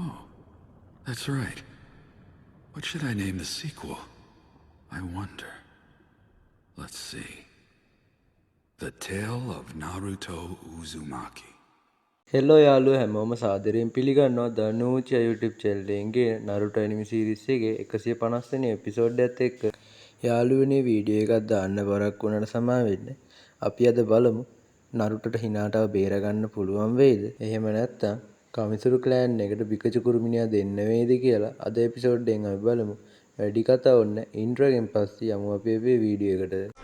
Oh, that's right. What should I name the sequel? I wonder. Let's see. The Tale of Naruto Uzumaki. හෙල්ලෝ යාළුවෝ හැමෝම සාදරයෙන් පිළිගන්නවා දනූච YouTube channel එකේ Naruto anime series එකේ 150 වෙනි episode එකත් එක්ක යාළුවනේ වීඩියෝ එකක් දාන්න බරක් වුණාට සමා වෙන්න. අපි අද බලමු Narutoට හිනාටව බේර ගන්න පුළුවන් වෙයිද? එහෙම නැත්නම් කමිසුරු ක්ලෑන් එකට පිකචු කුරුමිනියා දෙන්න වෙයිද කියලා අද එපිසෝඩ් එකෙන් අපි බලමු. වැඩි කතා ඔන්න ඉන්ට්‍රෝ එකෙන් පස්සේ යමු අපි අපේ වීඩියෝ එකට.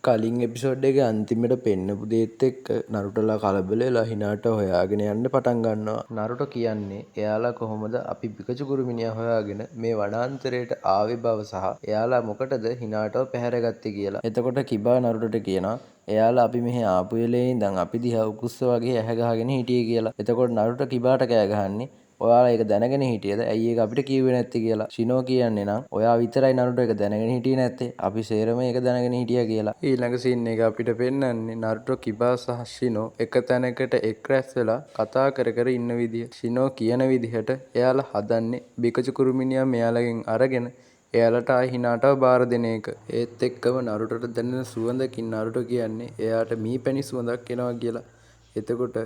කලින් එපිසෝඩ් එකේ අන්තිමට පෙන්නපු දේත් එක්ක නරුටෝලා කලබල වෙලා හිනාටෝ හොයාගෙන යන්න පටන් ගන්නවා. නරුටෝ කියන්නේ එයාලා කොහොමද අපි පිකචු කුරුමිනියා හොයාගෙන මේ වනාන්තරයට ආවේ බව සහ එයාලා මොකටද හිනාටෝ පැහැරගත්තේ කියලා. එතකොට කිබා නරුටෝට කියනවා එයාලා අපි මෙහි ආපු වෙලේ ඉඳන් අපි දිහා උකුස්ස වගේ ඇහැ ගහගෙන හිටියේ කියලා. එතකොට නරුටෝ කිබාට කෑ ගහන්නේ ඔයාලා ඒක දැනගෙන හිටියද ඇයි ඒක අපිට කිව්වේ නැත්තේ කියලා. ෂිනෝ කියන්නේ නම් ඔයා විතරයි නරුටෝ ඒක දැනගෙන හිටියේ නැත්තේ. අපි සේරම ඒක දැනගෙන හිටියා කියලා. ඊළඟ සීන් එක අපිට පෙන්වන්නේ නරුටෝ කිබා සහ ෂිනෝ එක තැනකට එක් රැස් වෙලා කතා කර කර ඉන්න විදිය. ෂිනෝ කියන විදිහට එයාලා හදන්නේ බිකචු කුරුමිනියා මෙයාලගෙන් අරගෙන එයාලට ආයි හිනාටව බාර දෙන එක. ඒත් එක්කම නරුටෝට දැනෙන සුවඳකින් නරුටෝ කියන්නේ එයාට මීපැණි සුවඳක් එනවා කියලා. එතකොට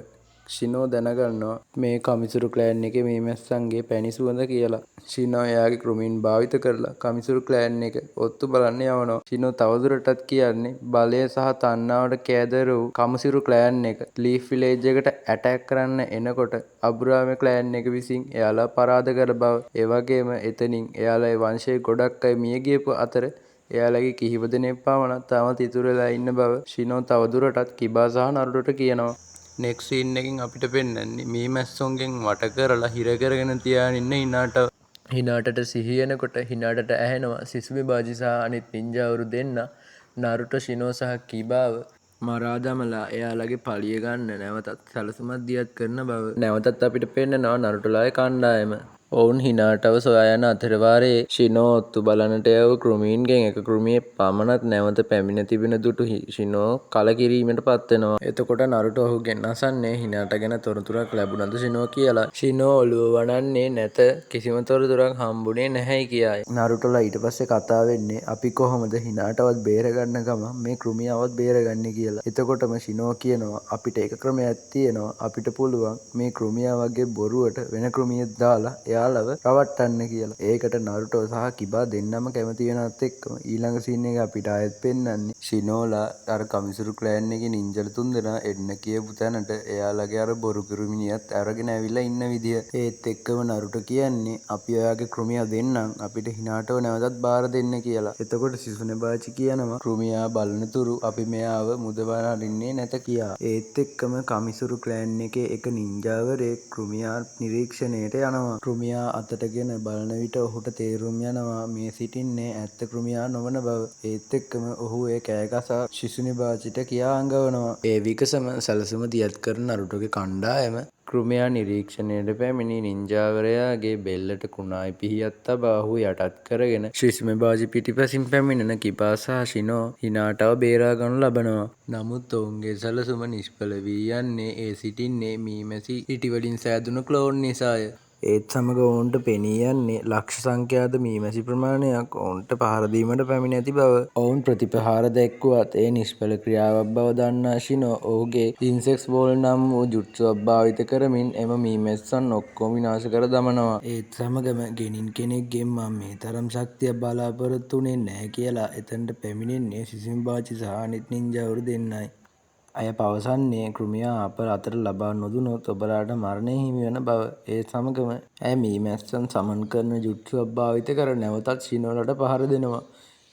ෂිනෝ දැනගන්නවා මේ කමිසුරු ක්ලෑන් එකේ මේ මැස්සන්ගේ පැණි සුවඳ කියලා. ෂිනෝ එයාගේ කෘමීන් භාවිත කරලා කමිසුරු ක්ලෑන් එක ඔත්තු බලන්න යවනවා. ෂිනෝ තවදුරටත් කියන්නේ බලය සහ තණ්හාවට කෑදර වූ කමිසුරු ක්ලෑන් එක ලීෆ් විලේජ් එකට ඇටැක් කරන්න එනකොට අබුරාමේ ක්ලෑන් එක විසින් එයාලා පරාද කළ බව. ඒ වගේම එතනින් එයාලගේ වංශයේ ගොඩක් අය මිය ගියපු අතර එයාලගේ කිහිප දෙනෙක් පමණ තවම ඉතුරු වෙලා ඉන්න බව ෂිනෝ තවදුරටත් කිබා සහ නරුටෝට කියනවා. නෙක්ස්ට් සීන් එකකින් අපිට පෙන්වන්නේ මේ මැස්සොන්ගෙන් වට කරලා හිර කරගෙන තියාගෙන ඉන්න හිනාටට සිහිය එනකොට හිනාටට ඇහෙනවා සිසුමි බාජි සහ අනිත් නින්ජාවරු දෙන්න නරුටෝ ෂිනෝ සහ කිබාව මරා දමලා එයාලගේ පලිය ගන්න නැවතත් සැලසුමක් දියත් කරන බව. නැවතත් අපිට පෙන්නනවා නරුටෝලාගේ කණ්ඩායම. ඔවුන් හිනාටව සොයා යන අතරවාරයේ ෂිනෝ ඔත්තු බලන්නට යව කෘමීන්ගෙන් එක කෘමියෙක් පමණක් නැවත පැමිණ තිබෙන දුටු ෂිනෝ කලකිරීමට පත් වෙනවා. එතකොට නරුටෝ ඔහුගෙන් අසන්නේ හිනාට ගැන තොරතුරක් ලැබුණද ෂිනෝ කියලා. ෂිනෝ ඔළුව වනන්නේ නැත කිසිම තොරතුරක් හම්බුනේ නැහැයි කියයි. නරුටෝලා ඊට පස්සේ කතා වෙන්නේ අපි කොහොමද හිනාටවත් බේරගන්න ගම මේ කෘමියවත් බේරගන්නේ කියලා. එතකොටම ෂිනෝ කියනවා අපිට එක ක්‍රමයක් තියෙනවා අපිට පුළුවන් මේ කෘමියා වගේ බොරුවට වෙන කෘමියෙක් දාලා එයාලව රවට්ටන්න කියලා. ඒකට නරුටෝ සහ කිබා දෙන්නම කැමති වෙනත් එක්කම ඊළඟ සීන් එක අපිට ආයෙත් පෙන්වන්නේ ෂිනෝලා අර කමිසුරු ක්ලෑන් එකේ නින්ජල තුන්දෙනා එන්න කියපු තැනට එයාලගේ අර බොරු කෘමිනියත් අරගෙන ඇවිල්ලා ඉන්න විදිය. ඒත් එක්කම නරුටෝ කියන්නේ අපි ඔයාගේ කෘමියා දෙන්නම් අපිට හිනාටව නැවතත් බාර දෙන්න කියලා. එතකොට සිසුනේ බාචි කියනවා කෘමියා බලන තුරු අපි මෙයාව මුදවන අරින්නේ නැත කියා. ඒත් එක්කම කමිසුරු ක්ලෑන් එකේ එක නින්ජාවරේ කෘමියා නිරීක්ෂණයට යනවා. කෘමියා අතටගෙන බලන විට ඔහුට තේරුම් යනවා මේ සිටින්නේ ඇත්ත කෘමියා නොවන බව. ඒත් එක්කම ඔහු ඒ කෑගසා ශිසුනි බාචිට කියා අඟවනවා. ඒ විකසම සැලසුම දියත් කරන නරුටෝගේ කණ්ඩායම කෘමියා නිරීක්ෂණයට පැමිණි නින්ජාවරයාගේ බෙල්ලට කුණායි පිහියක් තබා ඔහු යටත් කරගෙන ශිසුමි බාචි පිටිපසින් පැමිණෙන කිබා සහ ෂිනෝ හිනාටව බේරා ගනු ලබනවා. නමුත් ඔවුන්ගේ සැලසුම නිෂ්ඵල වී යන්නේ ඒ සිටින්නේ මීමැසි ඉටි වලින් සෑදුණු ක්ලෝන් නිසාය. ඒත් සමග ඔවුන්ට පෙනී යන්නේ ලක්ෂ සංඛ්‍යාත මීමැසි ප්‍රමාණයක් ඔවුන්ට පහර දීමට පැමිණ ඇති බව. ඔවුන් ප්‍රතිපහාර දැක්වුවත් ඒ නිෂ්ඵල ක්‍රියාවක් බව දන්නා ෂිනෝ ඔහුගේ ඉන්සෙක්ට් බෝල් නම් වූ ජුට්සුවක් භාවිත කරමින් එම මීමැස්සන් ඔක්කොම විනාශ කර දමනවා. ඒත් සමගම ගෙනින් කෙනෙක්ගෙන් මම මේ තරම් ශක්තියක් බලාපොරොත්තු වෙන්නේ නැහැ කියලා එතනට පැමිණෙන්නේ සිසුමි බාචි සහ අනිත් නින්ජාවරු දෙන්නයි. අය පවසන්නේ කෘමියා අප අතට ලබා නොදුනොත් ඔබලාට මරණය හිමි වන බව. ඒ සමගම ඇය මීමැස්සන් සමන් කරන ජුට්සුවක් භාවිත කර නැවතත් ෂිනෝලට පහර දෙනවා.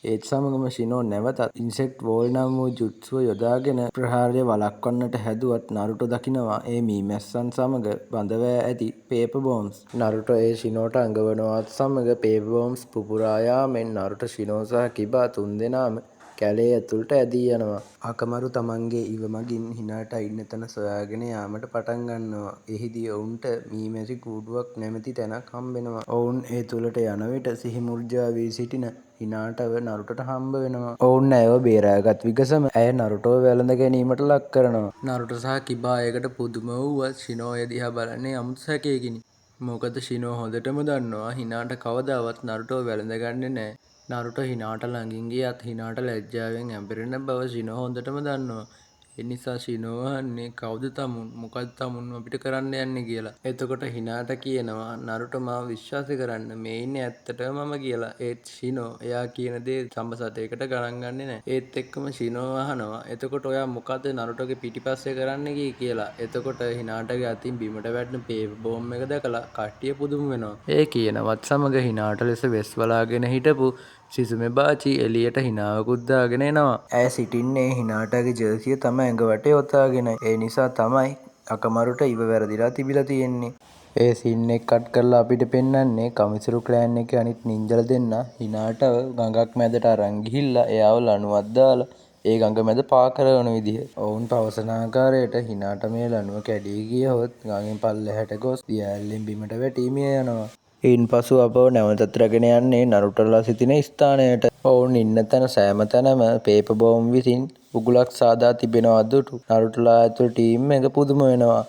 ඒත් සමගම ෂිනෝ නැවතත් ඉන්සෙක්ට් වෝල් නම් වූ ජුට්සුව යොදාගෙන ප්‍රහාරය වළක්වන්නට හැදුවත් නරුටෝ දකිනවා ඒ මීමැස්සන් සමග බඳව ඇති පේපර් බෝම්ස්. නරුටෝ ඒ ෂිනෝට අඟවනවත් සමග පේපර් බෝම්ස් පුපුරා යාමෙන් නරුටෝ ෂිනෝ සහ කිබා තුන්දෙනාම කැලේ ඇතුළට ඇදී යනවා. අකමරු තමන්ගේ ඉව මගින් හිනාට ඉන්න තැන සොයාගෙන යාමට පටන් ගන්නවා. එහිදී ඔවුන්ට මීමැසි කූඩුවක් නැමැති තැනක් හම්බෙනවා. ඔවුන් ඒ තුළට යන විට සිහිමුර්ජා වී සිටින හිනාටව නරුටට හම්බ වෙනවා. ඔවුන් ඇයව බේරාගත් විගසම ඇය නරුටෝ වැළඳ ගැනීමට ලක් කරනවා. නරුටෝ සහ කිබා ඒකට පුදුම වුවත් ශිනෝ එය දිහා බලන්නේ අමුතු සැකයකිනි. මොකද ශිනෝ හොඳටම දන්නවා හිනාට කවදාවත් නරුටෝ වැළඳගන්නේ නැහැ. නරුටෝ හිනාට ළඟින් ගියත් හිනාට ලැජ්ජාවෙන් ඇඹරෙන බව ශිනෝ හොඳටම දන්නවා. ඒ නිසා ශිනෝ අහන්නේ කවුද තමුන් මොකද තමුන් අපිට කරන්න යන්නේ කියලා. එතකොට හිනාට කියනවා නරුටෝ මාව විශ්වාස කරන්න මේ ඉන්නේ ඇත්තටම මම කියලා. ඒත් ශිනෝ එයා කියන දේ සම්බසතයකට ගණන් ගන්නේ නැහැ. ඒත් එක්කම ශිනෝ අහනවා එතකොට ඔයා මොකද නරුටෝගේ පිටිපස්සේ කරන්න ගියේ කියලා. එතකොට හිනාටගේ අතින් බිමට වැටෙන පේපර් බෝම් එක දැකලා කට්ටිය පුදුම වෙනවා. ඒ කියනවත් සමග හිනාට ලෙස වෙස් වලාගෙන හිටපු සිසුමේ බාචි එළියට හිනාවකුත් දාගෙන එනවා. ඇය සිටින්නේ හිනාටගේ ජර්සිය තම ඇඟ වටේ ඔතාගෙනයි. ඒ නිසා තමයි අකමරුට ඉව වැරදිලා තිබිලා තියෙන්නේ. ඒ සීන් එක කට් කරලා අපිට පෙන්වන්නේ කමිසරු ක්ලෑන් එකේ අනිත් නින්ජලා දෙන්න හිනාට ගඟක් මැදට අරන් ගිහිල්ලා එයාව ලණුවක් දාලා ඒ ගඟ මැද පා කරන විදිහ. ඔවුන් පවසන ආකාරයට හිනාට මේ ලණුව කැඩී ගියහොත් ගඟෙන් පල්ලෙහාට ගොස් දියඇල්ලෙන් බිමට වැටී මිය යනවා. ඉන්පසු අපව නැවතත් රැගෙන යන්නේ නරුටෝලා සිටින ස්ථානයට. ඔවුන් ඉන්න තැන සෑම තැනම පේපර් බෝම් විසින් උගුලක් සාදා තිබෙනවා දුටු නරුටෝලා ඇතුළු ටීම් එක පුදුම වෙනවා.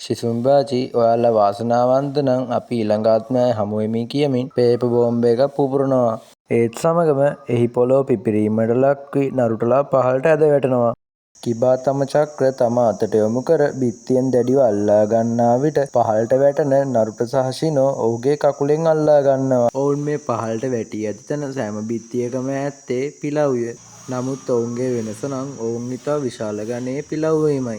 ශිසුම් බාචි ඔයාලා වාසනාවන්ත නම් අපි ඊළඟ ආත්මය හමු වෙමි කියමින් පේපර් බෝම්බ එකක් පුපුරනවා. ඒත් සමගම එහි පොළොව පිපිරීමට ලක් වී නරුටෝලා පහළට ඇද වැටෙනවා. කිබා තම චක්‍ර තම අතට යොමු කර බිත්තියෙන් දැඩිව අල්ලා ගන්නා විට පහළට වැටෙන නරුටෝ සහ ශිනෝ ඔහුගේ කකුලෙන් අල්ලා ගන්නවා. ඔවුන් මේ පහළට වැටී ඇති තැන සෑම බිත්තියකම ඇත්තේ පිලව්ය. නමුත් ඔවුන්ගේ වෙනස නම් ඔවුන් ඉතා විශාල ගණයේ පිලව්වීමයි.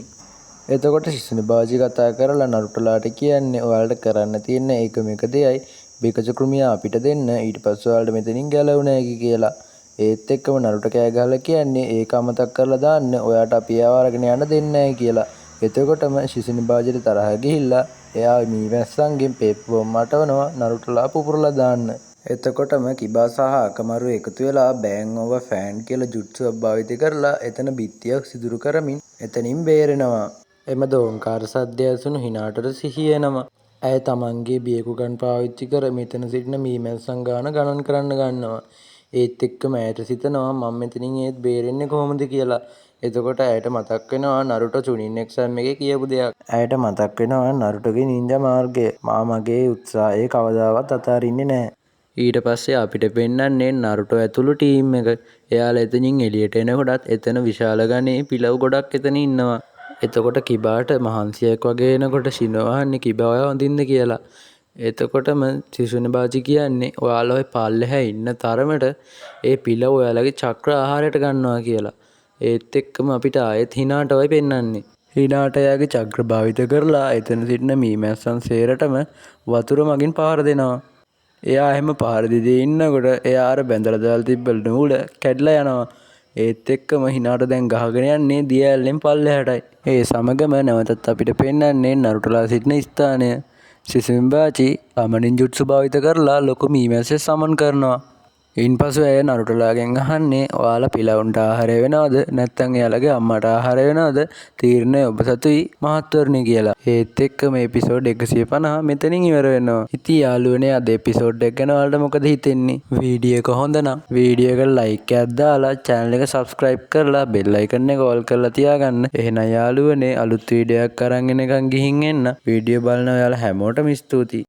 එතකොට ශිසුනේ බාජි කතා කරලා නරුටෝලාට කියන්නේ ඔයාලට කරන්න තියෙන ඒකම එක දෙයයි බිකජු කෘමියා අපිට දෙන්න ඊට පස්සේ ඔයාලට මෙතනින් ගැලවුණ හැකි කියලා. ඒත් එක්කම නරුටෝ කෑ ගහලා කියන්නේ ඒක අමතක කරලා දාන්න ඔයාට අපි එයාව අරගෙන යන්න දෙන්නේ නැහැ කියලා. එතකොටම ශිසුනේ බාජිට තරහ ගිහිල්ලා එයා මීමැස්සන්ගෙන් පේපර් බෝම් අටවනවා නරුටෝලා පුපුරලා දාන්න. එතකොටම කිබා සහ අකමරු එකතු වෙලා බෑන් ඕවර් ෆෑන් කියලා ජුට්සුවක් භාවිත කරලා එතන බිත්තියක් සිදුරු කරමින් එතනින් බේරෙනවා. එම දෝංකාර සද්දය ඇසුණු හිනාටට සිහිය එනවා. ඇය තමන්ගේ බියකු ගන් පාවිච්චි කර මෙතන සිටින මීමැස්සන් ගණන් කරන්න ගන්නවා. ඒත් එක්කම ඇයට සිතනවා මම මෙතනින් ඒත් බේරෙන්නේ කොහොමද කියලා. එතකොට ඇයට මතක් වෙනවා නරුටෝ චුනින් එක්සෑම් එකේ කියපු දෙයක්. ඇයට මතක් වෙනවා නරුටෝගේ නින්ජා මාර්ගය. මා මගේ උත්සාහය කවදාවත් අතාරින්නේ නැහැ. ඊට පස්සේ අපිට පෙන්වන්නේ නරුටෝ ඇතුළු ටීම් එක. එයාලා එතනින් එළියට එනකොටත් එතන විශාල ගණයේ පිලව් ගොඩක් එතන ඉන්නවා. එතකොට කිබාට මහන්සියක් වගේ එනකොට ශිනෝ අහන්නේ කිබා ඔයා වඳින්ද කියලා. එතකොටම ශිසුනේ බාජි කියන්නේ ඔයාලා ඔය පල්ලෙහා ඉන්න තරමට ඒ පිලව ඔයාලගේ චක්‍ර ආහාරයට ගන්නවා කියලා. ඒත් එක්කම අපිට ආයෙත් හිනාටවයි පෙන්වන්නේ. හිනාට එයාගේ චක්‍ර භාවිත කරලා එතන සිටින මීමැස්සන් සේරටම වතුර මගින් පාර දෙනවා. එයා එහෙම පාර දෙදී ඉන්නකොට එයා අර බැඳලා දාලා තිබ්බ නූල කැඩලා යනවා. ඒත් එක්කම හිනාට දැන් ගහගෙන යන්නේ දියඇල්ලෙන් පල්ලෙහාටයි. ඒ සමගම නැවතත් අපිට පෙන්වන්නේ නරුටෝලා සිටින ස්ථානය. ශිසුනේ බාචි අමනින් ජුට්සු භාවිත කරලා ලොකු මීමැස්සෙක් සමන් කරනවා. ඉන්පසු ඇය නරුටෝලාගෙන් අහන්නේ ඔයාලා පිලවුන්ට ආහාරය වෙනවද නැත්නම් එයාලගේ අම්මට ආහාරය වෙනවද? තීරණය ඔබ සතුයි මහත්වරණි කියලා. ඒත් එක්ක මේ එපිසෝඩ් 150 මෙතනින් ඉවර වෙනවා. ඉතින් යාළුවනේ අද එපිසෝඩ් එක ගැන ඔයාලට මොකද හිතෙන්නේ? වීඩියෝ එක හොඳ නම් වීඩියෝ එකට ලයික් එකක් දාලා channel එක subscribe කරලා bell icon එක all කරලා තියාගන්න. එහෙනම් යාළුවනේ අලුත් වීඩියෝ එකක් අරන් එනකන් ගිහින් එන්න. වීඩියෝ බලන ඔයාලා හැමෝටම ස්තුතියි.